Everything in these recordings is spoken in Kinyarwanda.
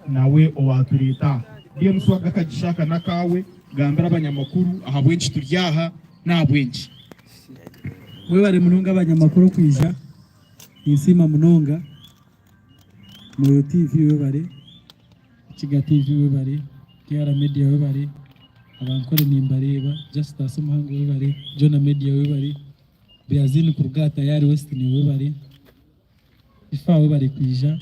nawe owatureta DMS wagakagishaka nakawe gambira abanyamakuru aha bwenshi turyaha na bwenshi we bari munonga abanyamakuru kwija insima munonga mu TV we bari Kiga TV we bari Kiara Media we bari abankore nimbareba Justice Muhango we bari Jona Media we bari Biazini kurugata yari Western we bari Ifa we bari kwija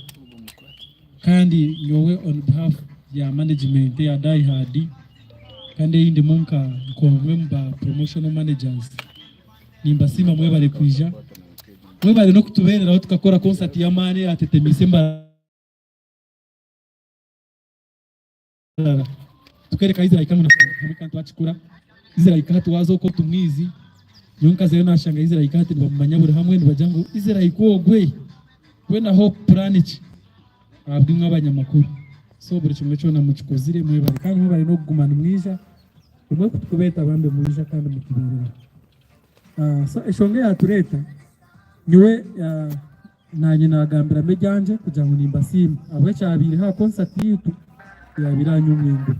kandi nyowe on behalf ya management ya Die Hard kandi yindi munka nkomwe mba promotional managers nimba sima mwe bari kwija mwe bari no kutuberera aho tukakora concert ya mane atetemise mba tukereka Israel kama kantu bacikura Israel katu wazo ko tumwizi yonka zero nashanga Israel katu bamanyabura hamwe nibajango Israel kogwe we na hope planet abwimwe abanyamakuru so buri kimwe cyo namucikozire mwe bari kandi mwe bari no kugumana umwiza umwe kutukubeta bambe mwiza kandi mukiberera so eshonge yatureta niwe nanye nagambira mejanje kugira ngo nimba simba abwe cyabiri ha concert yitu yabiranyumwende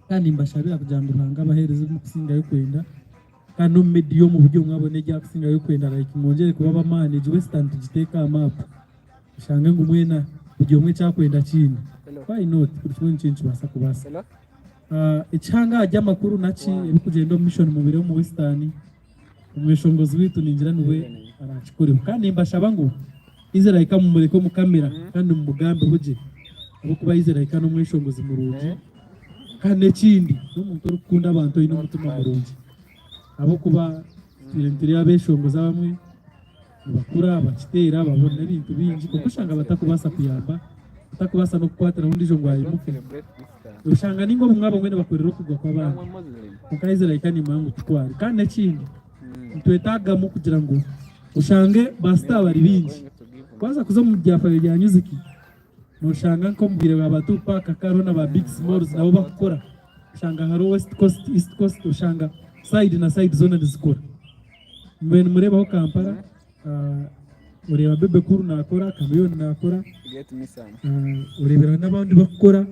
kandi mbashabira kugira ngo hanga abahereze mu kusinga yo kwenda kandi no medio mu buryo mwabone rya kusinga yo kwenda like mwongere kuba ba manage western tugiteka map ushange ngo mwena kugira umwe cyakwenda kindi why not kuri cyinshi basa kubasa icyanga ajya makuru naci ibikugenda mission mu biro mu western umweshongozi witu ninjira niwe arachikoreho kandi mbashaba ngo Israel ikamumureko mu kamera kandi mu mugambi huje abo kuba Israel ikano umweshongozi mu ruji kandi kindi n'umuntu ukunda abantu ino mutima mu ruji abo kuba twirentire y'abeshongoza bamwe bakura bakitera babona ibintu bingi kuko shanga batakubasa kuyamba batakubasa no kwatira undi jo ngwaye muke ushanga ningo mwabo mwene bakorera kugwa kwa bana kuko Israel ikani mangu twari kandi kindi twetaga mu kugira ngo ushange basta bari bingi kwaza kuza mu byafa bya music no shanga ko mbire abatupa kakaro na ba big smalls nabo bakora ushanga haro west coast east coast ushanga side na side zone zikora mbene mureba ho Kampala ureba bebe kuru nakora kamiyoni nakora urebera n'abandi bakora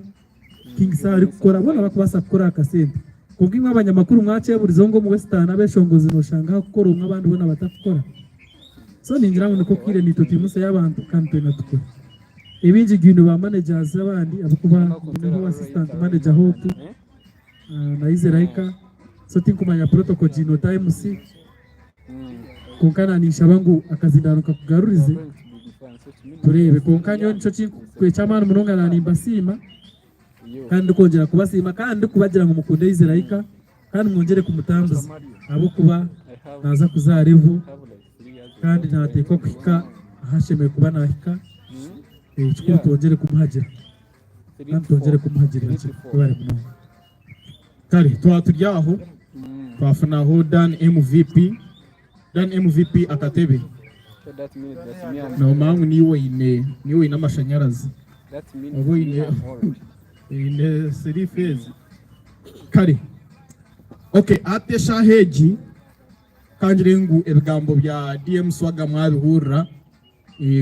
King Sari gukora bona bakubasa gukora akasente kubwi nk'abanyamakuru mwaciye buri zongo mu western abeshongozi no shanga gukora umwe abandi bona batakora so ningira ngo niko kire nito timuse y'abantu kandi natukora ibinji gintu ba managers abandi abukuba niho assistant manager hotu na Izeraika so tinkumanya protocol gino times konkana nishabangu akazindaruka kugarurize turebe konkanyo nico cyamana munonga nanimba sima kandi kongera kubasima kandi kubagira ngo mukunde Izeraika kandi mwongere kumutambuza abo kuba naza kuzarevu kandi natekwa kwika ahashemeye kuba nahika cyo tongere kumuhagira kandi tongere kumuhagira bari munonga kare twaturyaho twafanaho Dan MVP akatebe no mangu niwe ine n'amashanyarazi abo ine seri phase kare okay ate shaheji kanjirengu ebigambo bya DM Swaga mwabihurira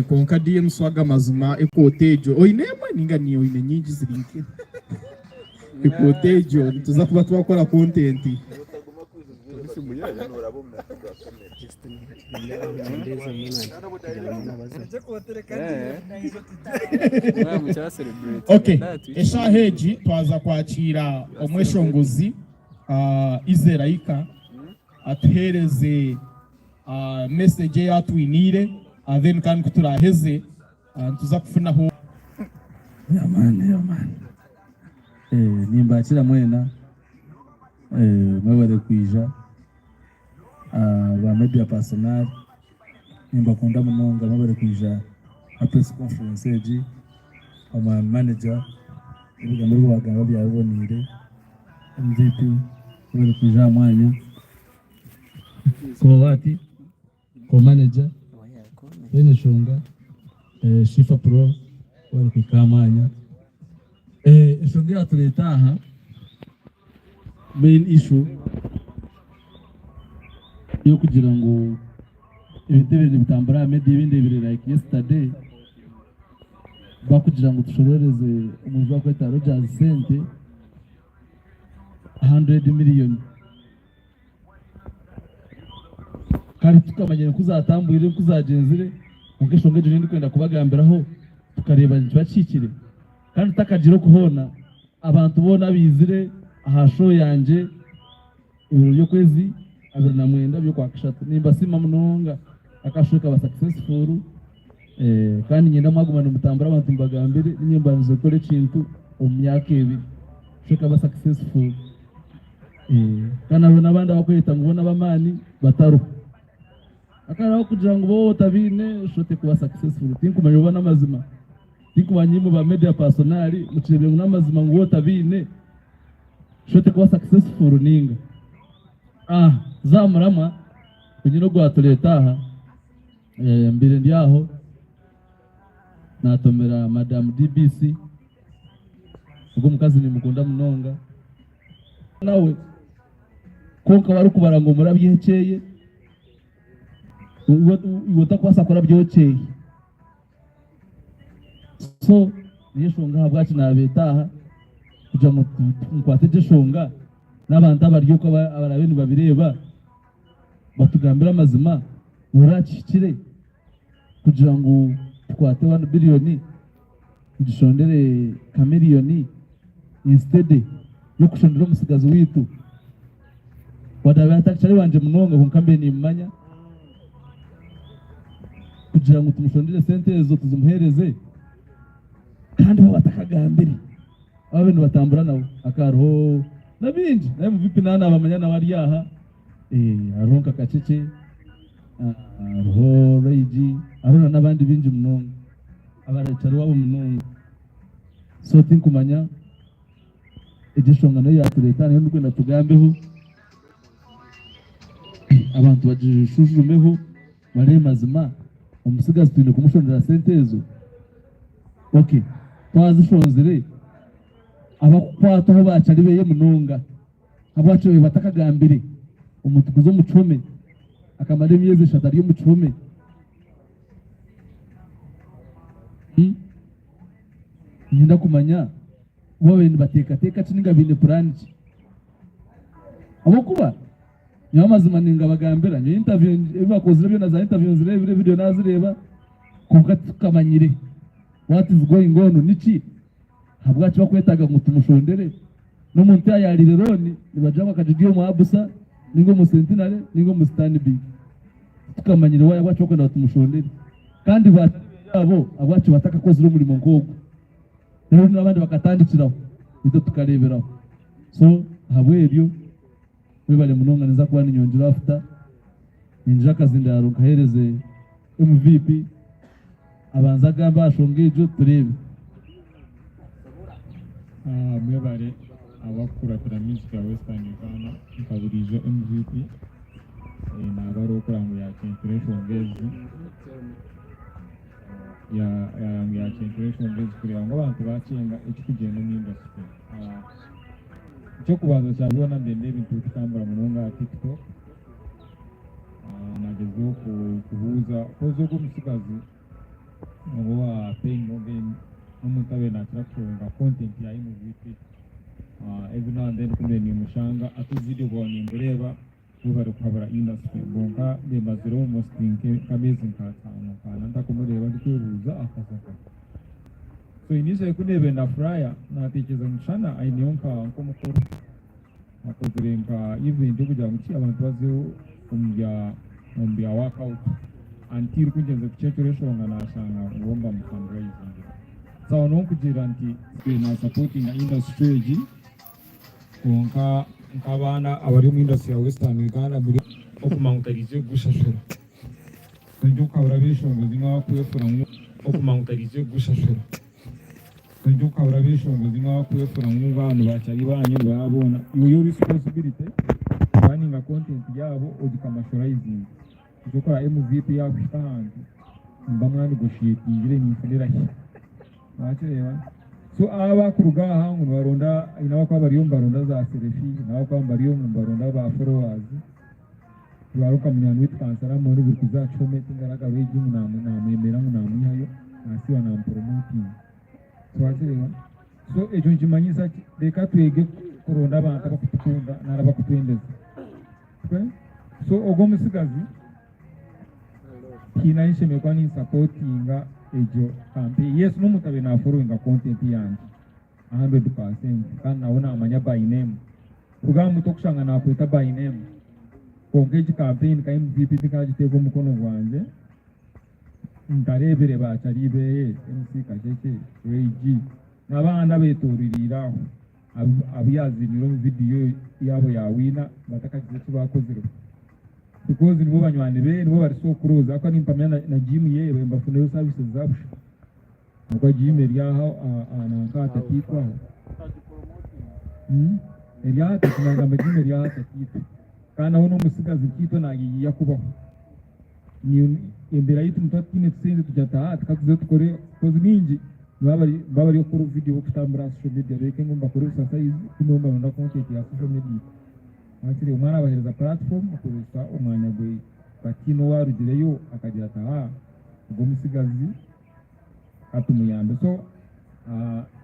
konka DM Swaga mazuma ekotejo oinemwe ninga niyo ine nyingi zirinke ekotejo tuza kuba twakora content okay eshaheji twaza kwakira omweshongozi Izeraika atuhereze message yatwinire then kandi kuturaheze tuza kufunaho yamani nimbakira mwena mwebare kwija ba media personal nimbakunda munonga mwebare kwija a press conference eji ama manager ibiga muri baganga byabonire MVP mwebare kwija mwanya Kowati ko manager Bene Shonga Shifa Pro wari kukamanya Shonga atuletaha main issue yo kugira ngo ibitebe bitambara media ibindi biri like yesterday bakugira ngo tushorereze umuzi wa kweta Rogers sente 100 miliyoni kandi tukamanyira kuzatambwire kuzagenzire mukeshonge je ndi kwenda kubagambiraho tukareba ntibacikire kandi takagiro kuhona abantu bona bizire ahasho yanje ibyo kwezi 2009 byo kwa kishatu nimba sima munonga akashuka ba successful kandi nyenda mwagumana mutambura abantu mbagambire nyimba nzo kore kintu umyaka ebi shuka ba successful kana nabandi bakwita ngo bona bamani bataru akara kugira ngo bo tabine shote kuba successful tinkumanya ubona amazima tinkumanyimo ba media personali mukirebe n'amazima ngo bo tabine shote kuba successful ninga zamurama kunyino gwatuletaha mbere ndiaho natomera Madam DBC ubwo mukazi ni mukunda munonga nawe konka bari kubara ngo murabyekeye ubota kwasa kora byokeye so nishonga bwacu nabetaha kuja mu kwateje shonga n'abantu abaryo ko abarabeni babireba batugambira amazima uracikire kugira ngo twate 1 billion kugishondere kamiliyoni instead yo kushondera umusigazi witu wadawe atakari wanje munonga kunkambe ni mmanya kugira ngo tumushondere sente zo tuzumuhereze kandi bo batakagambire ababenu batambura nawo akaroho nabindi naye muvipi nana abamanya na wariyaha aronka kacece aroho reiji arona nabandi binji munonga abaracari wabo munonga so tinkumanya igishongano yaturetana n'ubwo natugambeho abantu bajishujumeho bare mazima umusigazi twine kumushondera sentezo okay twazishonzire abakwataho bacari beye munonga abacu batakagambire umutukuzo mucome akamare myeze shatari yo mucome nyenda kumanya wowe bateka kininga bine planki abo kuba nyamazima ninga bagambira nyo interview bakoze byo naza interview zirebe video nazireba kuvuga tukamanyire what is going on niki habwacu bakwetaga ngo tumushondere no muntu yayarire roni nibajama kajigiyo mu abusa ningo mu sentinale ningo mu stanbi tukamanyire waya bacu kwenda tumushondere kandi batabo abwacu bataka koze umurimo ngogo rero n'abandi bakatandikiraho ito tukareberaho so habwebyo webale munonga neza kuba ninyongera after ninjira kazinda yaronka hereze MVP abanza gamba ashongejo turebe mwebale abakura music ya Western Uganda nkaburizo MVP nabaro kurango ya Centration Base ya Centration Base kugira ngo abantu bacenga ikigenda mu industry cyo kubaza cyabona ndende bintu tukambara munonga TikTok nagezeho kuhuza kozo kumusigazi ngo wa pengo game n'umutabe na traktonga content ya MVP every now and then kumbe ni mushanga atuzidi bone imbureba bubare kwabara industry bonka bemaziro almost kamezi nkatano kana ndakumureba ndikuruza akazaka so inise kunebe na fraya natekereza mushana ayinionka nkomukuru akozirenga event yo kugira ngo abantu bazeho umbya workout until kugenza kucekeresho nashanga ngomba mu fundraising so no kugira nti na supporting industry konka nkabana abari mu industry ya Western Uganda muri okumangutarize gushashura ndio kabura bishongo zinga kuyefura okumangutarize gushashura ndio kabura bishongo zinga kuyefura mu bantu bacari banyu babona iyo responsibility baninga content yabo odikamashorizing kuko MVP yabo kandi mbamwa negotiate ngire ni federation wacherewa so aba kuruga hangu baronda inawa kwa bariyo baronda za serefi nawa kwa bariyo baronda ba followers baruka munyana witkansara muri bukiza chome tingaraga weji na mwemera na mwihayo nasiwa na promoting twakiriwa so ekyo nkimanyisa leka twege kuronda abantu abakutukunda n'abakutwendeza so ogwo musigazi kina ishemekwa ni supportinga ejo campaign yes n'umutabe na following content yanjye 100% kandi naona amanya by name kuga muto kushanga na kweta by name kongeji campaign kai MVP tikajitego mukono gwanje ntarebere bacaribe MC Kasheke AG n'abana betoririraho abiyaziniro video yabo yawina batakagize kibakozero because nibo banywani be nibo bari so kuroza ko nimpamya na gym yewe mbafune services zabo ngo gym ryaho anankata kitwa Eliata tunanga magime Eliata kitu kana uno musigazi kitu nagiye kubaho ni imbere yitu mutatu tsinze tujata tukaze tukore kozi ningi baba yo kuru video kutambura social media reke ngomba kuri sasa hizi kumomba ndo content ya social media akiri umwana bahereza platform akoresha umwanya gwe bakino warugireyo akagira ata ubwo musigazi atumuyambe so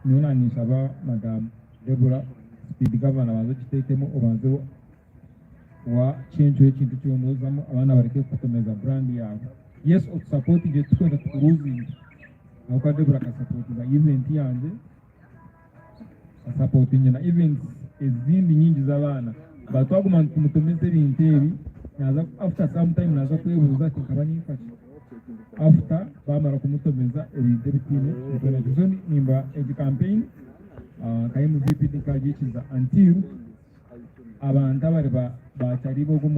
nona nisaba madam Deborah speed governor bazo kitekemo ubanze wa change ikintu cyonozamo abana bareke gukomeza brand yabo yes of supporting it twenda tukuruzi nuko Deborah ka supporting event yanjye supporting na events izindi nyingi z'abana batwaguma kumutomeze bintebi naza after some time naza kwebuza ati kabanyifashe after bamara kumutomeza ebintu bitine because nimba eji campaign kai MVP dikagikiza until abantu abari bacari bo